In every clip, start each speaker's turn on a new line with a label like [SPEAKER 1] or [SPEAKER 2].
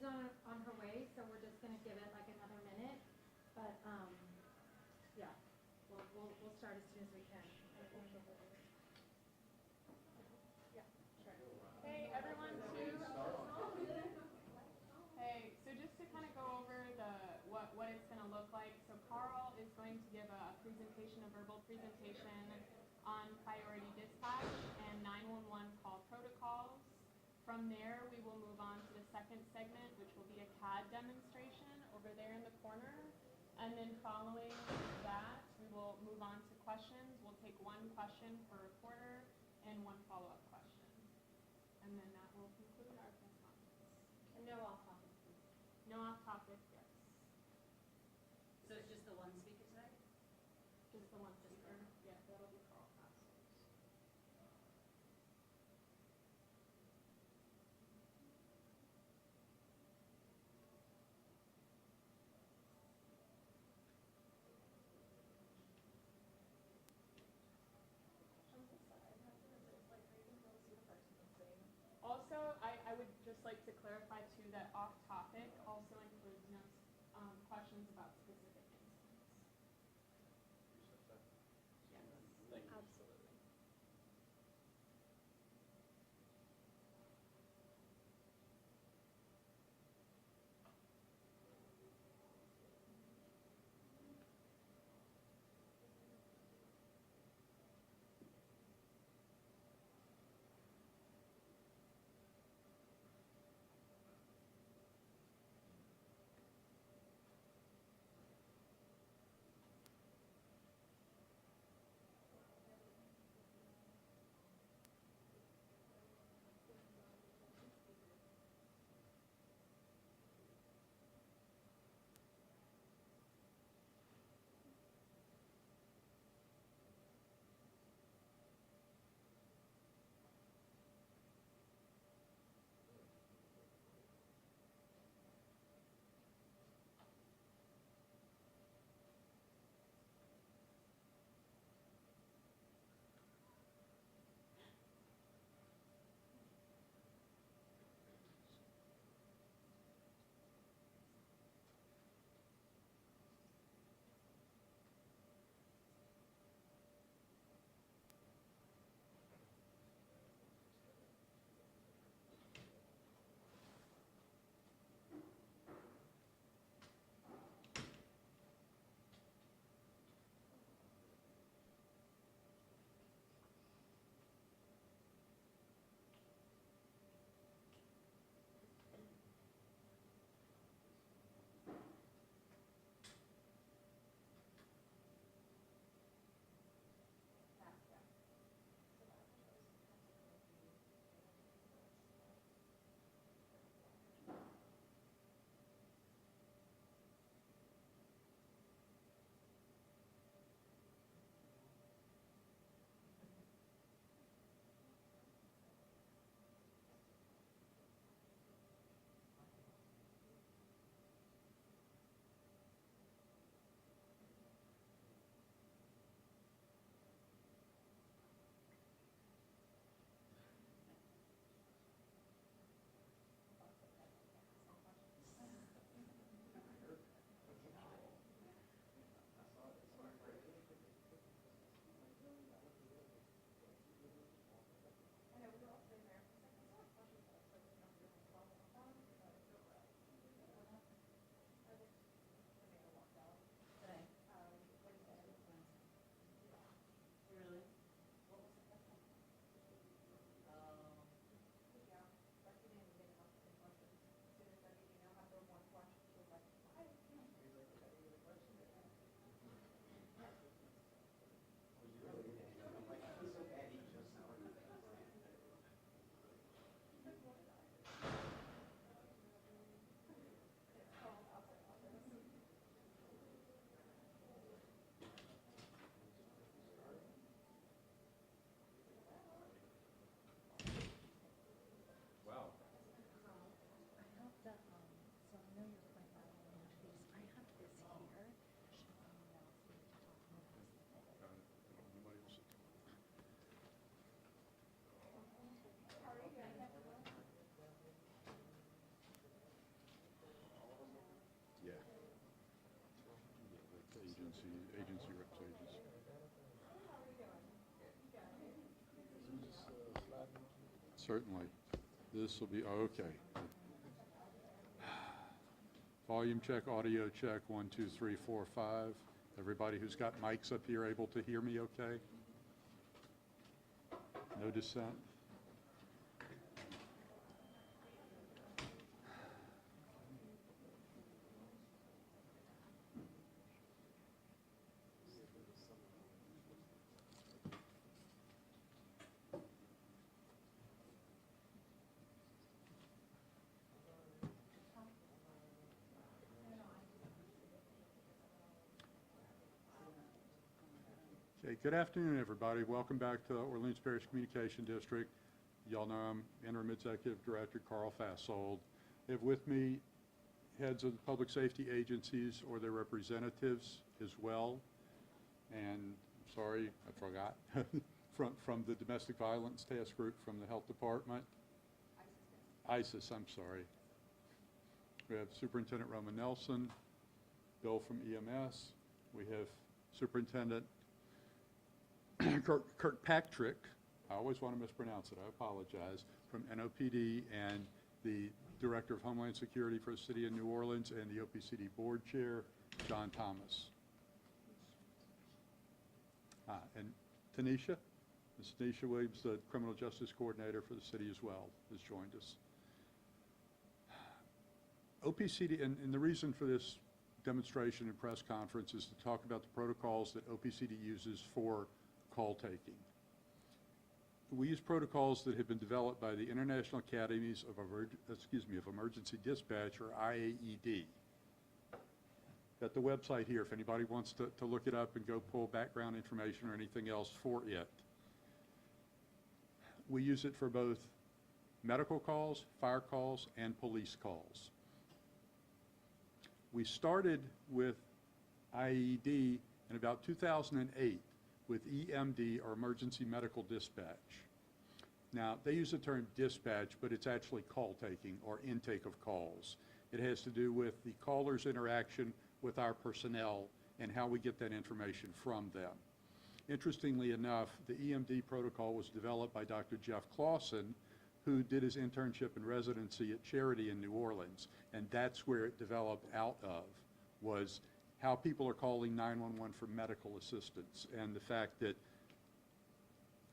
[SPEAKER 1] on her way, so we're just gonna give it like another minute. But yeah, we'll start as soon as we can. Yeah, sure.
[SPEAKER 2] Hey everyone, hey, so just to kind of go over what it's going to look like. So Karl is going to give a presentation, a verbal presentation on priority dispatch and 911 call protocols. From there, we will move on to the second segment, which will be a CAD demonstration over there in the corner. And then following that, we will move on to questions. We'll take one question per reporter and one follow-up question. And then that will conclude our press conference.
[SPEAKER 1] And no off topic, please.
[SPEAKER 2] No off topic, yes.
[SPEAKER 3] So it's just the one speaker tonight?
[SPEAKER 2] Just the one speaker. Yeah, that'll be Karl. Also, I would just like to clarify too that off topic also includes questions about specific incidents. Yes, absolutely.
[SPEAKER 4] agency reps agency. Certainly. This will be, oh, okay. Volume check, audio check, 1, 2, 3, 4, 5. Everybody who's got mics up here able to hear me okay? No dissent? Okay, good afternoon, everybody. Welcome back to Orleans Parish Communication District. Y'all know I'm Interim Executive Director Karl Fasold. I have with me heads of the public safety agencies or their representatives as well. And sorry, I forgot, from the Domestic Violence Task Group from the Health Department. ISIS, I'm sorry. We have Superintendent Roman Nelson, Bill from EMS. We have Superintendent Kirkpatrick, I always want to mispronounce it, I apologize, from NOPD, and the Director of Homeland Security for the City of New Orleans and the OPCD Board Chair, John Thomas. And Tanisha, Ms. Tanisha Williams, the Criminal Justice Coordinator for the city as well, has joined us. OPCD, and the reason for this demonstration and press conference is to talk about the protocols that OPCD uses for call taking. We use protocols that have been developed by the International Academies of Emergency Dispatch, or IAED. Got the website here if anybody wants to look it up and go pull background information or anything else for it. We use it for both medical calls, fire calls, and police calls. We started with IAED in about 2008 with EMD, or Emergency Medical Dispatch. Now, they use the term dispatch, but it's actually call taking or intake of calls. It has to do with the caller's interaction with our personnel and how we get that information from them. Interestingly enough, the EMD protocol was developed by Dr. Jeff Clausen, who did his internship and residency at Charity in New Orleans, and that's where it developed out of, was how people are calling 911 for medical assistance, and the fact that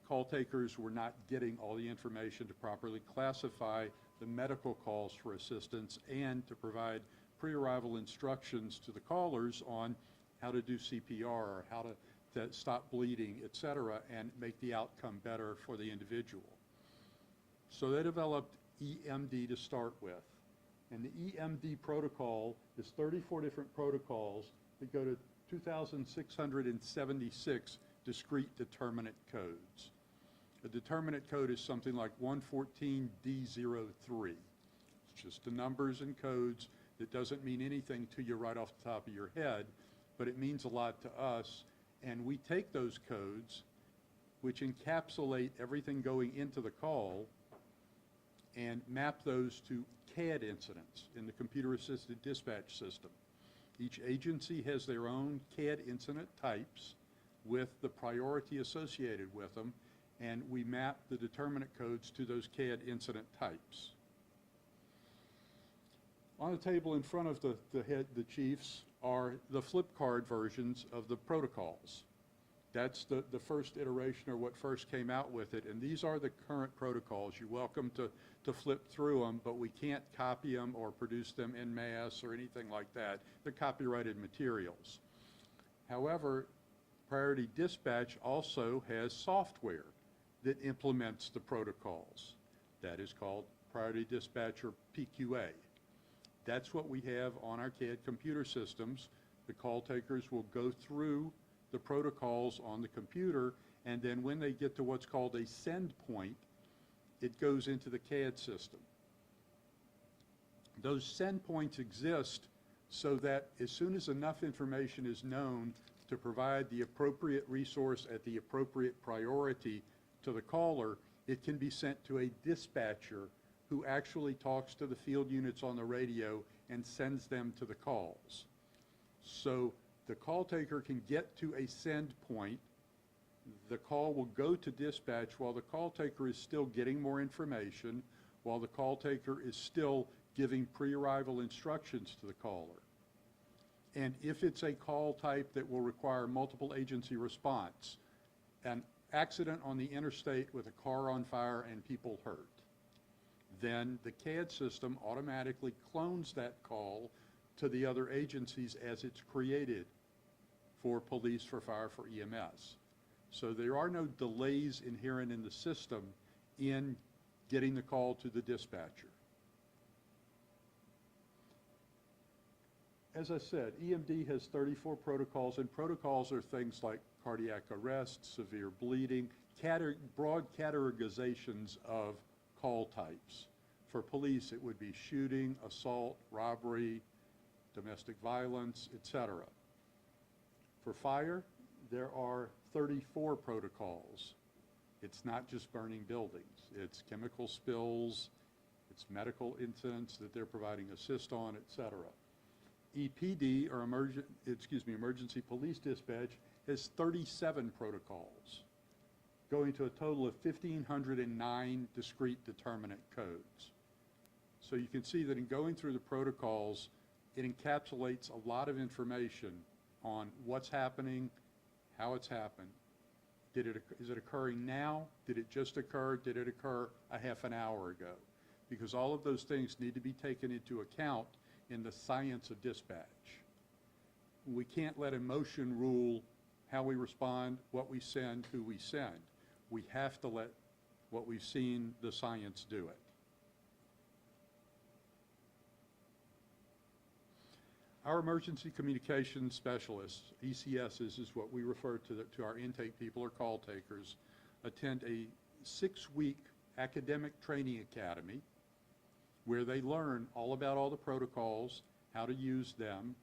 [SPEAKER 4] call takers were not getting all the information to properly classify the medical calls for assistance and to provide pre-arrival instructions to the callers on how to do CPR or how to stop bleeding, et cetera, and make the outcome better for the individual. So they developed EMD to start with. And the EMD protocol is 34 different protocols that go to 2,676 discrete determinant codes. A determinant code is something like 114D03. It's just the numbers and codes that doesn't mean anything to you right off the top of your head, but it means a lot to us. And we take those codes, which encapsulate everything going into the call, and map those to CAD incidents in the computer-assisted dispatch system. Each agency has their own CAD incident types with the priority associated with them, and we map the determinant codes to those CAD incident types. On the table in front of the chiefs are the flip card versions of the protocols. That's the first iteration, or what first came out with it, and these are the current protocols. You're welcome to flip through them, but we can't copy them or produce them en masse or anything like that. They're copyrighted materials. However, Priority Dispatch also has software that implements the protocols. That is called Priority Dispatch, or PQA. That's what we have on our CAD computer systems. The call takers will go through the protocols on the computer, and then when they get to what's called a send point, it goes into the CAD system. Those send points exist so that as soon as enough information is known to provide the appropriate resource at the appropriate priority to the caller, it can be sent to a dispatcher who actually talks to the field units on the radio and sends them to the calls. So The call taker can get to a send point. The call will go to dispatch while the call taker is still getting more information, while the call taker is still giving pre-arrival instructions to the caller. And if it's a call type that will require multiple agency response, an accident on the interstate with a car on fire and people hurt, then the CAD system automatically clones that call to the other agencies as it's created for police, for fire, for EMS. So there are no delays inherent in the system in getting the call to the dispatcher. As I said, EMD has 34 protocols, and protocols are things like cardiac arrest, severe bleeding, broad categorizations of call types. For police, it would be shooting, assault, robbery, domestic violence, etc. For fire, there are 34 protocols. It's not just burning buildings. It's chemical spills, it's medical incidents that they're providing assist on, etc. EPD, or Emergency Police Dispatch, has 37 protocols, going to a total of 1,509 discrete determinant codes. So you can see that in going through the protocols, it encapsulates a lot of information on what's happening, how it's happened. Is it occurring now? Did it just occur? Did it occur a half an hour ago? Because all of those things need to be taken into account in the science of dispatch. We can't let emotion rule how we respond, what we send, who we send. We have to let what we've seen, the science, do it. Our emergency communications specialists, ECSs is what we refer to our intake people or call takers, attend a 6-week academic training academy where they learn all about all the protocols, how to use them,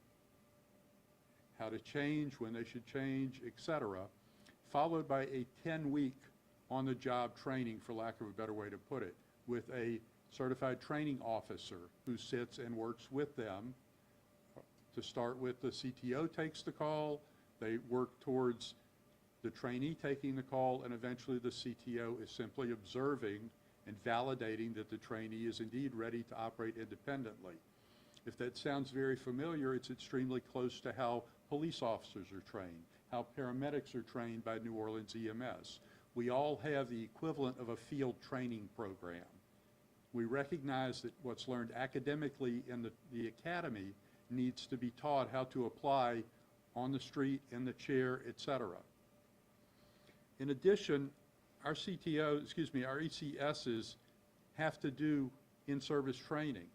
[SPEAKER 4] how to change, when they should change, etc., followed by a 10-week on-the-job training, for lack of a better way to put it, with a certified training officer who sits and works with them. To start with, the CTO takes the call, they work towards the trainee taking the call, and eventually the CTO is simply observing and validating that the trainee is indeed ready to operate independently. If that sounds very familiar, it's extremely close to how police officers are trained, how paramedics are trained by New Orleans EMS. We all have the equivalent of a field training program. We recognize that what's learned academically in the academy needs to be taught how to apply on the street, in the chair, etc. In addition, our ECSs have to do in-service training.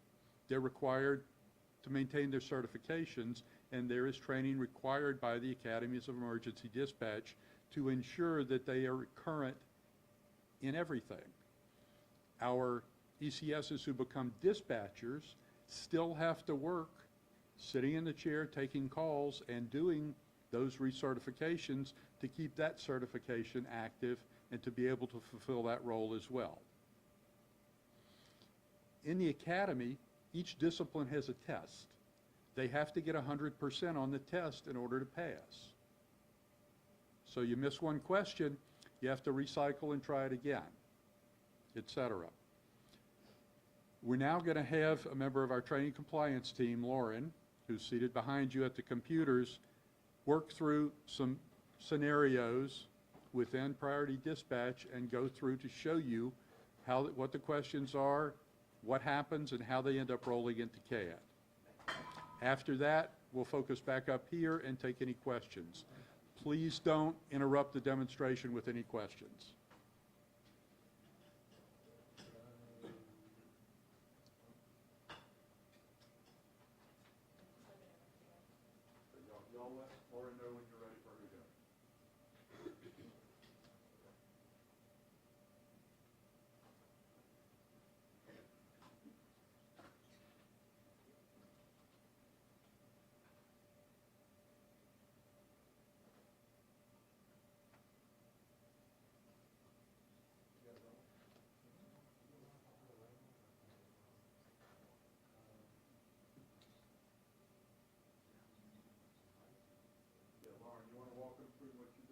[SPEAKER 4] They're required to maintain their certifications, and there is training required by the Academies of Emergency Dispatch to ensure that they are current in everything. Our ECSs who become dispatchers still have to work sitting in the chair, taking calls, and doing those recertifications to keep that certification active and to be able to fulfill that role as well. In the academy, each discipline has a test. They have to get 100% on the test in order to pass. So you miss one question, you have to recycle and try it again, etc. We're now going to have a member of our training compliance team, Lauren, who's seated behind you at the computers, work through some scenarios within priority dispatch and go through to show you what the questions are, what happens, and how they end up rolling into CAD. After that, we'll focus back up here and take any questions. Please don't interrupt the demonstration with any questions. Y'all let Lauren know when you're ready for her to go.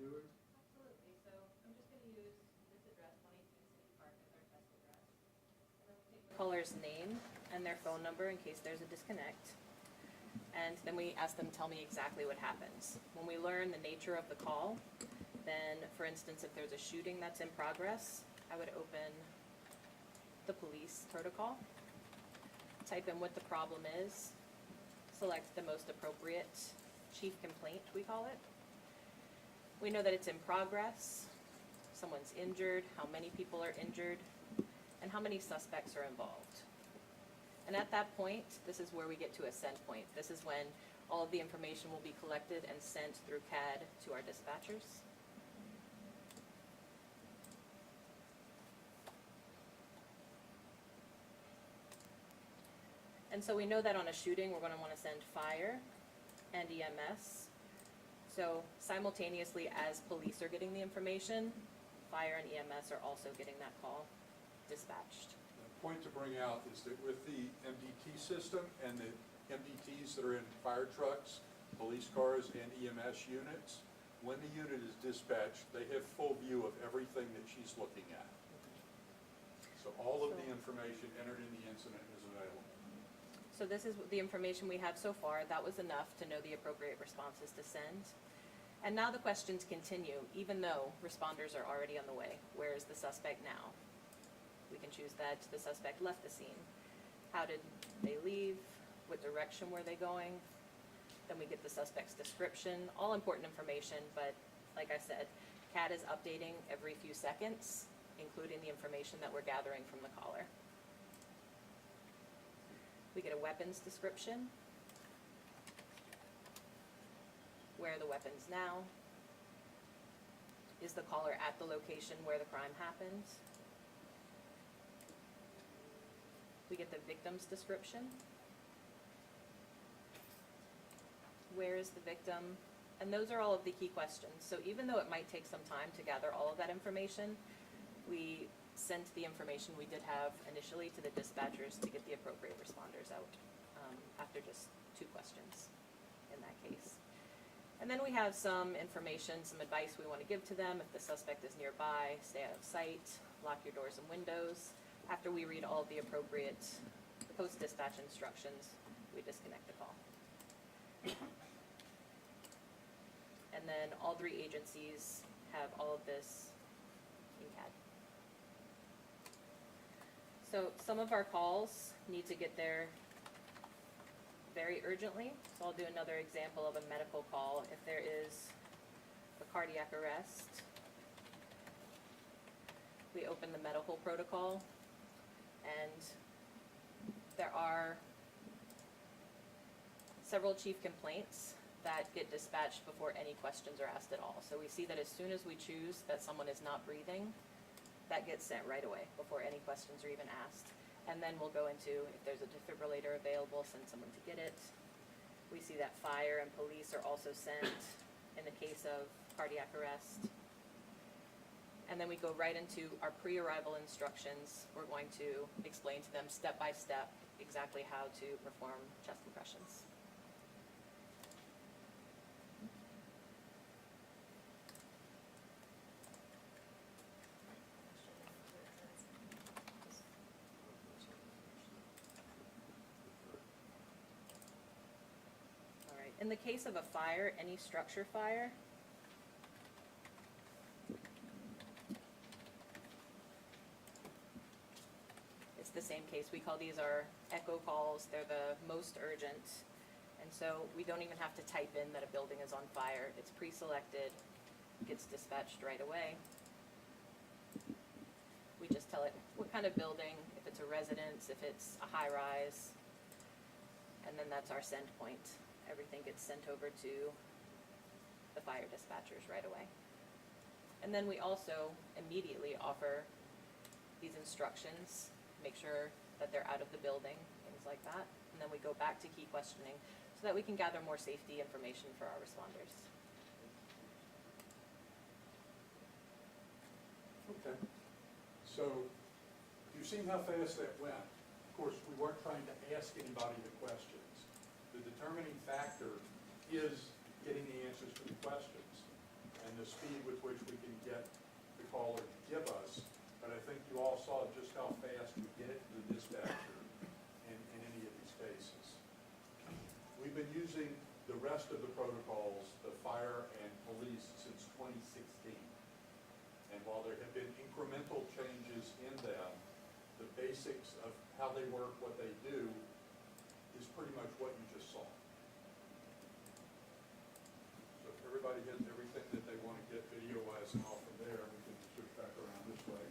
[SPEAKER 4] do it?
[SPEAKER 3] Absolutely, so I'm just gonna use this address, 118 City Park as our test address. And then we'll take the
[SPEAKER 5] Caller's name and their phone number in case there's a disconnect. And then we ask them to tell me exactly what happens. When we learn the nature of the call, then, for instance, if there's a shooting that's in progress, I would open the police protocol, type in what the problem is, select the most appropriate chief complaint, we call it. We know that it's in progress, someone's injured, how many people are injured, and how many suspects are involved. And at that point, this is where we get to a send point. This is when all of the information will be collected and sent through CAD to our dispatchers. And so we know that on a shooting, we're going to want to send fire and EMS. So simultaneously, as police are getting the information, fire and EMS are also getting that call dispatched.
[SPEAKER 4] The point to bring out is that with the MDT system and the MDTs that are in fire trucks, police cars, and EMS units, when the unit is dispatched, they have full view of everything that she's looking at. So all of the information entered in the incident is available.
[SPEAKER 5] So this is the information we have so far. That was enough to know the appropriate responses to send. And now the questions continue, even though responders are already on the way. Where is the suspect now? We can choose that the suspect left the scene. How did they leave? What direction were they going? Then we get the suspect's description, all important information, but like I said, CAD is updating every few seconds, including the information that we're gathering from the caller. We get a weapons description. Where are the weapons now? Is the caller at the location where the crime happened? We get the victim's description. Where is the victim? And those are all of the key questions. So even though it might take some time to gather all of that information, we sent the information we did have initially to the dispatchers to get the appropriate responders out after just 2 questions in that case. And then we have some information, some advice we want to give to them. If the suspect is nearby, stay out of sight, lock your doors and windows. After we read all of the appropriate post-dispatch instructions, we disconnect the call. And then all 3 agencies have all of this in CAD. So some of our calls need to get there very urgently. So I'll do another example of a medical call. If there is a cardiac arrest, we open the medical protocol, and there are several chief complaints that get dispatched before any questions are asked at all. So we see that as soon as we choose that someone is not breathing, that gets sent right away before any questions are even asked. And then we'll go into, if there's a defibrillator available, send someone to get it. We see that fire and police are also sent in the case of cardiac arrest. And then we go right into our pre-arrival instructions. We're going to explain to them step by step exactly how to perform chest compressions. All right. In the case of a fire, any structure fire, it's the same case. We call these our echo calls. They're the most urgent. And so we don't even have to type in that a building is on fire. It's pre-selected, gets dispatched right away. We just tell it what kind of building, if it's a residence, if it's a high-rise, and then that's our send point. Everything gets sent over to the fire dispatchers right away. And then we also immediately offer these instructions, make sure that they're out of the building, things like that. And then we go back to key questioning so that we can gather more safety information for our responders.
[SPEAKER 4] Okay. So you've seen how fast that went. Of course, we weren't trying to ask anybody the questions. The determining factor is getting the answers to the questions. And and the speed with which we can get the caller to give us, but I think you all saw just how fast we get it to the dispatcher in any of these cases. We've been using the rest of the protocols, the fire and police, since 2016. And while there have been incremental changes in them, the basics of how they work, what they do, is pretty much what you just saw. So if everybody has everything that they want to get video-wise and all from there, we can switch back around this way.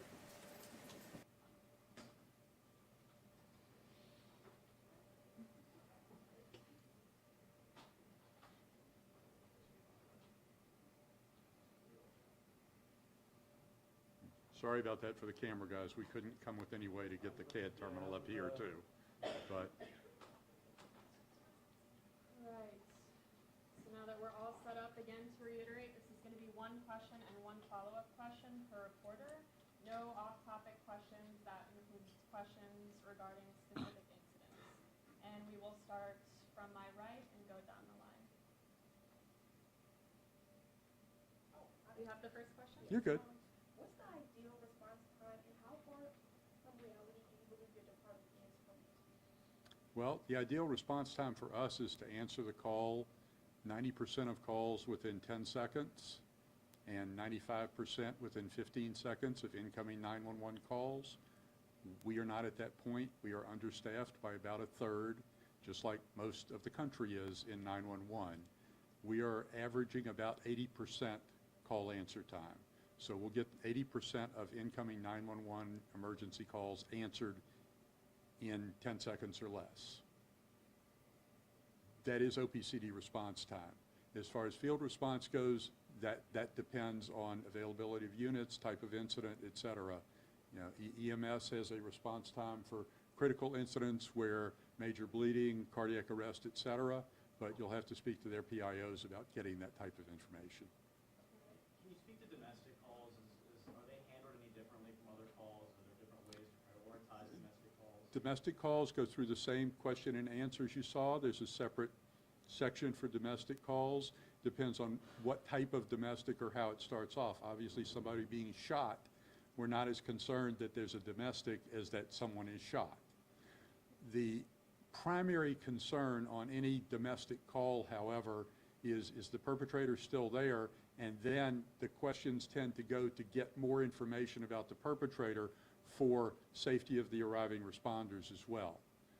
[SPEAKER 4] Sorry about that for the camera guys. We couldn't come with any way to get the CAD terminal up here too. But
[SPEAKER 2] Right. So now that we're all set up, again, to reiterate, this is going to be one question and one follow-up question per reporter. No off-topic questions. That includes questions regarding specific incidents. And we will start from my right and go down the line. You have the first question?
[SPEAKER 4] you're good.
[SPEAKER 6] What's the ideal response time, and how far from reality do you believe your department is from this?
[SPEAKER 4] Well, the ideal response time for us is to answer the call 90% of calls within 10 seconds and 95% within 15 seconds of incoming 911 calls. We are not at that point. We are understaffed by about a third, just like most of the country is in 911. We are averaging about 80% call answer time. So we'll get 80% of incoming 911 emergency calls answered in 10 seconds or less. That is OPCD response time. As far as field response goes, that depends on availability of units, type of incident, et cetera. You know, EMS has a response time for critical incidents where major bleeding, cardiac arrest, et cetera, but you'll have to speak to their PIOs about getting that type of information.
[SPEAKER 7] Can you speak to domestic calls? Are they handled any differently from other calls? Are there different ways to prioritize domestic calls?
[SPEAKER 4] Domestic calls go through the same question and answers you saw. There's a separate section for domestic calls. Depends on what type of domestic or how it starts off. Obviously, somebody being shot, we're not as concerned that there's a domestic as that someone is shot. The primary concern on any domestic call, however, is the perpetrator still there? And then the questions tend to go to get more information about the perpetrator for safety of the arriving responders as well.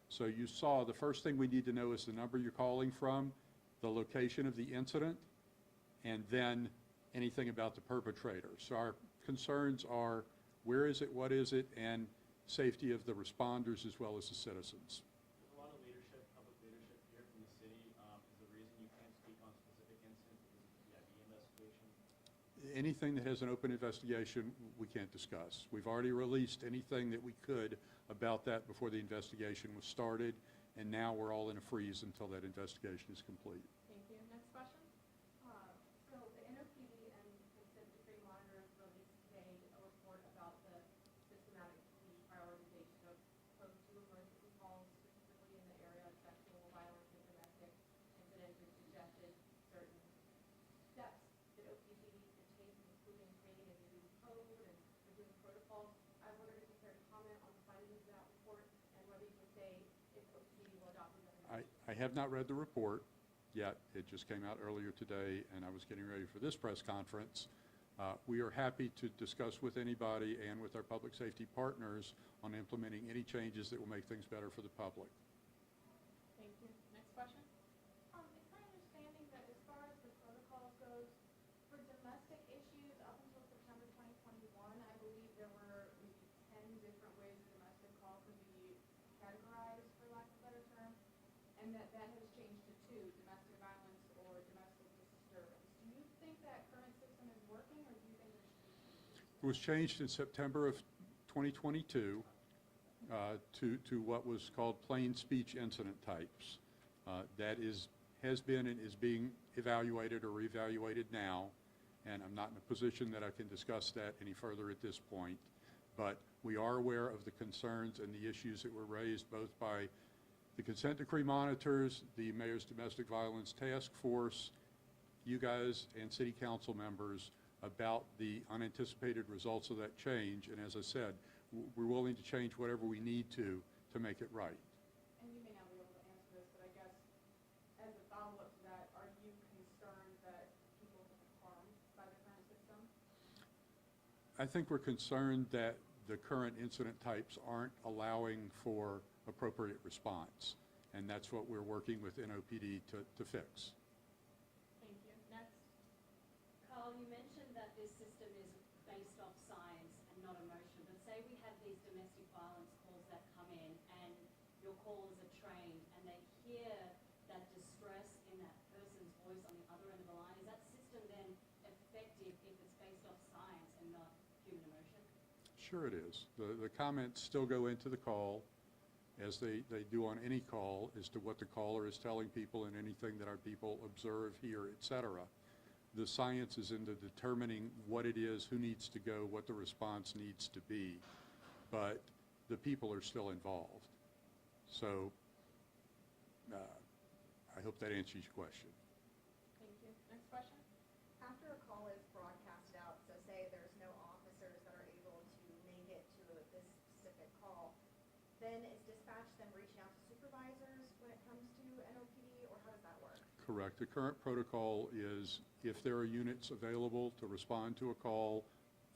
[SPEAKER 4] So you saw the first thing we need to know is the number you're calling from, the location of the incident, and then anything about the perpetrator. So our concerns are where is it, what is it, and safety of the responders as well as the citizens.
[SPEAKER 7] There's a lot of leadership, public leadership here from the city. Is the reason you can't speak on specific incidents because of the PID investigation?
[SPEAKER 4] Anything that has an open investigation, we can't discuss. We've already released anything that we could about that before the investigation was started, and now we're all in a freeze until that investigation is complete.
[SPEAKER 2] Thank you. Next question?
[SPEAKER 6] So the NOPD and consent decree monitors released today a report about the systematic deprioritization of code 2 emergency calls, specifically in the area of sexual violence and domestic incidents, and suggested certain steps that OPCD could take, including creating a new code and reviewing protocols. I wondered if you cared to comment on the findings of that report and whether you could say if OPCD will adopt these recommendations.
[SPEAKER 4] I have not read the report yet. It just came out earlier today, and I was getting ready for this press conference. We are happy to discuss with anybody and with our public safety partners on implementing any changes that will make things better for the public.
[SPEAKER 2] Thank you. Next question?
[SPEAKER 6] It's my understanding that as far as the protocol goes, for domestic issues up until September 2021, I believe there were maybe 10 different ways a domestic call could be categorized, for lack of a better term, and that has changed to 2, domestic violence or domestic disturbance. Do you think that current system is working, or do you think there should be changes?
[SPEAKER 4] It was changed in September of 2022 to what was called plain speech incident types. That has been and is being evaluated or reevaluated now, and I'm not in a position that I can discuss that any further at this point. But we are aware of the concerns and the issues that were raised both by the consent decree monitors, the Mayor's Domestic Violence Task Force, you guys and city council members about the unanticipated results of that change. And as I said, we're willing to change whatever we need to make it right.
[SPEAKER 6] And you may not be able to answer this, but I guess as a follow-up to that, are you concerned that people will be harmed by the current system?
[SPEAKER 4] I think we're concerned that the current incident types aren't allowing for appropriate response. And that's what we're working with NOPD to fix.
[SPEAKER 2] Thank you. Next.
[SPEAKER 8] Karl, you mentioned that this system is based off science and not emotion, but say we have these domestic violence calls that come in and your callers are trained and they hear that distress in that person's voice on the other end of the line. Is that system then effective if it's based off science and not human emotion?
[SPEAKER 4] Sure it is. The comments still go into the call, as they do on any call, as to what the caller is telling people and anything that our people observe, hear, etc. The science is into determining what it is, who needs to go, what the response needs to be, but the people are still involved. So I hope that answers your question.
[SPEAKER 2] Thank you. Next question.
[SPEAKER 6] After a call is broadcasted out, so say there's no officers that are able to make it to this specific call, then is dispatch then reaching out to supervisors when it comes to NOPD, or how does that work?
[SPEAKER 4] Correct. The current protocol is if there are units available to respond to a call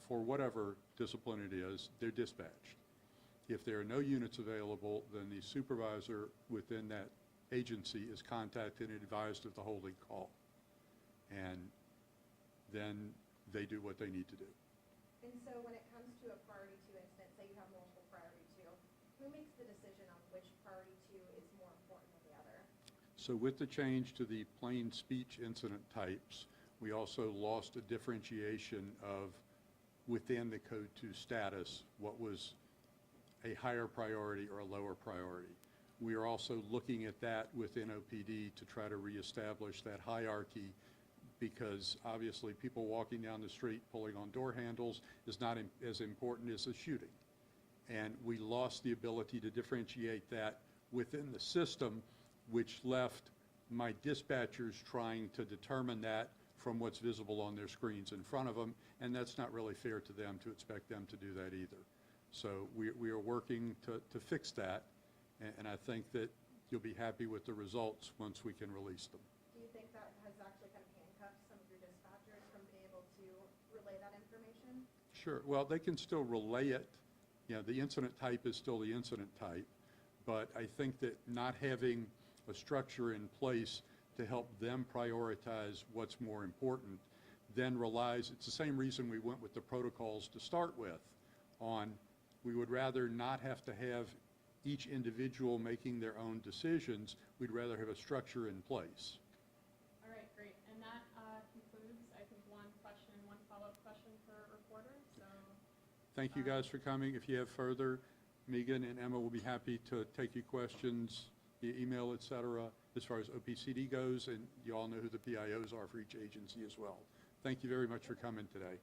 [SPEAKER 4] for whatever discipline it is, they're dispatched. If there are no units available, then the supervisor within that agency is contacted and advised of the holding call. And then they do what they need to do.
[SPEAKER 6] And so when it comes to a priority 2 incident, say you have multiple priority 2, who makes the decision on which priority 2 is more important than the other?
[SPEAKER 4] So with the change to the plain speech incident types, we also lost a differentiation of within the Code 2 status, what was a higher priority or a lower priority. We are also looking at that within OPD to try to reestablish that hierarchy, because obviously people walking down the street pulling on door handles is not as important as a shooting. And we lost the ability to differentiate that within the system, which left my dispatchers trying to determine that from what's visible on their screens in front of them, and that's not really fair to them to expect them to do that either. So we are working to fix that, and I think that you'll be happy with the results once we can release them.
[SPEAKER 6] Do you think that has actually kind of handcuffed some of your dispatchers from being able to relay that information?
[SPEAKER 4] Sure. Well, they can still relay it. You know, the incident type is still the incident type, but I think that not having a structure in place to help them prioritize what's more important then relies, it's the same reason we went with the protocols to start with, on we would rather not have to have each individual making their own decisions. We'd rather have a structure in place.
[SPEAKER 2] All right, great. And that concludes, I think, one question and one follow-up question per reporter. So
[SPEAKER 4] Thank you guys for coming. If you have further, Megan and Emma will be happy to take your questions via email, et cetera, as far as OPCD goes, and you all know who the PIOs are for each agency as well. Thank you very much for coming today.